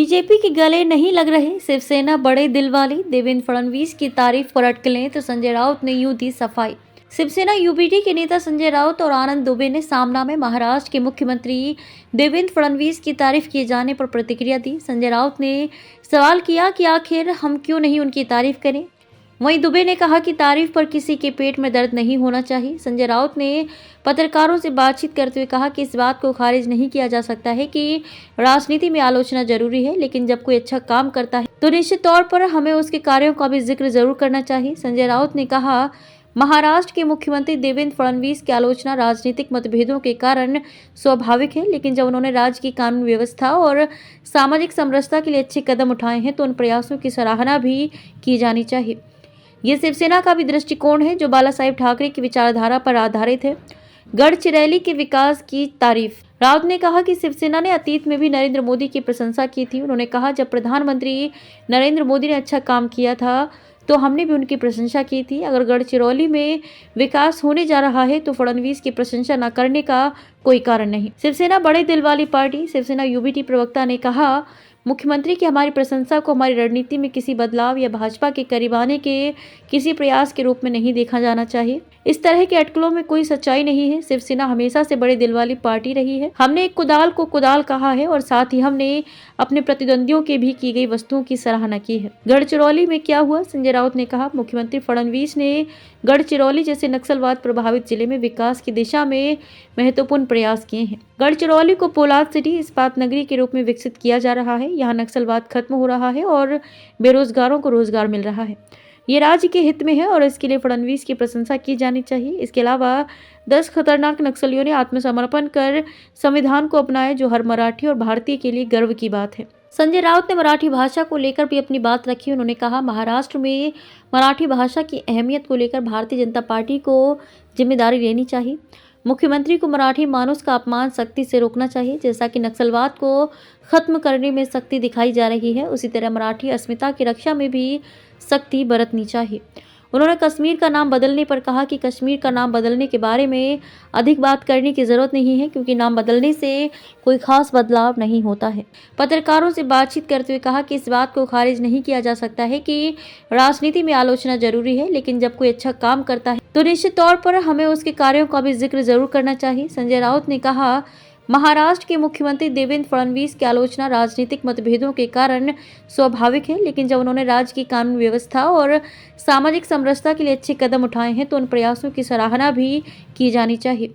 BJP के गले नहीं लग रहे शिवसेना बड़े दिल वाली, देवेंद्र फडणवीस की तारीफ पर अटकलें तो संजय राउत ने यूं दी सफाई। शिवसेना यूबीटी के नेता संजय राउत और आनंद दुबे ने सामना में महाराष्ट्र के मुख्यमंत्री देवेंद्र फडणवीस की तारीफ किए जाने पर प्रतिक्रिया दी। संजय राउत ने सवाल किया कि आखिर हम क्यों नहीं उनकी तारीफ करें। वहीं दुबे ने कहा कि तारीफ पर किसी के पेट में दर्द नहीं होना चाहिए। संजय राउत ने पत्रकारों से बातचीत करते हुए कहा कि इस बात को खारिज नहीं किया जा सकता है कि राजनीति में आलोचना जरूरी है, लेकिन जब कोई अच्छा काम करता है तो निश्चित तौर पर हमें उसके कार्यों का भी जिक्र जरूर करना चाहिए। संजय राउत ने कहा, महाराष्ट्र के मुख्यमंत्री देवेंद्र फडणवीस की आलोचना राजनीतिक मतभेदों के कारण स्वाभाविक है, लेकिन जब उन्होंने राज्य की कानून व्यवस्था और सामाजिक समरसता के लिए अच्छे कदम उठाए हैं तो उन प्रयासों की सराहना भी की जानी चाहिए। ये शिवसेना का भी दृष्टिकोण है जो बाला साहेब ठाकरे की विचारधारा पर आधारित है। गढ़चिरौली के विकास की तारीफ। राउत ने कहा कि शिवसेना ने अतीत में भी नरेंद्र मोदी की प्रशंसा की थी। उन्होंने कहा, जब प्रधानमंत्री नरेंद्र मोदी ने अच्छा काम किया था तो हमने भी उनकी प्रशंसा की थी। अगर गढ़चिरौली में विकास होने जा रहा है तो फडणवीस की प्रशंसा न करने का कोई कारण नहीं। शिवसेना बड़े दिल वाली पार्टी। शिवसेना यूबीटी प्रवक्ता ने कहा, मुख्यमंत्री की हमारी प्रशंसा को हमारी रणनीति में किसी बदलाव या भाजपा के करीब आने के किसी प्रयास के रूप में नहीं देखा जाना चाहिए। इस तरह के अटकलों में कोई सच्चाई नहीं है। शिवसेना हमेशा से बड़े दिल वाली पार्टी रही है। हमने एक कुदाल को कुदाल कहा है और साथ ही हमने अपने प्रतिद्वंदियों के भी की गई वस्तुओं की सराहना की है। गढ़चिरौली में क्या हुआ? संजय राउत ने कहा, मुख्यमंत्री फडणवीस ने गढ़चिरौली जैसे नक्सलवाद प्रभावित जिले में विकास की दिशा में महत्वपूर्ण प्रयास किए हैं। गढ़चिरौली को पोलाद सिटी इस्पात नगरी के रूप में विकसित किया जा रहा है। यहाँ नक्सलवाद खत्म हो रहा है और बेरोजगारों को रोजगार मिल रहा है। ये राज्य के हित में है और इसके लिए फडणवीस की प्रशंसा की जानी चाहिए। इसके अलावा 10 खतरनाक नक्सलियों ने आत्मसमर्पण कर संविधान को अपनाया, जो हर मराठी और भारतीय के लिए गर्व की बात है। संजय राउत ने मराठी भाषा को लेकर भी अपनी बात रखी। उन्होंने कहा, महाराष्ट्र में मराठी भाषा की अहमियत को लेकर भारतीय जनता पार्टी को जिम्मेदारी लेनी चाहिए। मुख्यमंत्री को मराठी मानुस का अपमान सख्ती से रोकना चाहिए। जैसा कि नक्सलवाद को खत्म करने में सख्ती दिखाई जा रही है, उसी तरह मराठी अस्मिता की रक्षा में भी सख्ती बरतनी चाहिए। उन्होंने कश्मीर का नाम बदलने पर कहा कि कश्मीर का नाम बदलने के बारे में अधिक बात करने की जरूरत नहीं है, क्योंकि नाम बदलने से कोई खास बदलाव नहीं होता है। पत्रकारों से बातचीत करते हुए कहा कि इस बात को खारिज नहीं किया जा सकता है कि राजनीति में आलोचना जरूरी है, लेकिन जब कोई अच्छा काम करता है तो निश्चित तौर पर हमें उसके कार्यों का भी जिक्र जरूर करना चाहिए। संजय राउत ने कहा, महाराष्ट्र के मुख्यमंत्री देवेंद्र फडणवीस की आलोचना राजनीतिक मतभेदों के कारण स्वाभाविक है, लेकिन जब उन्होंने राज्य की कानून व्यवस्था और सामाजिक समरसता के लिए अच्छे कदम उठाए हैं तो उन प्रयासों की सराहना भी की जानी चाहिए।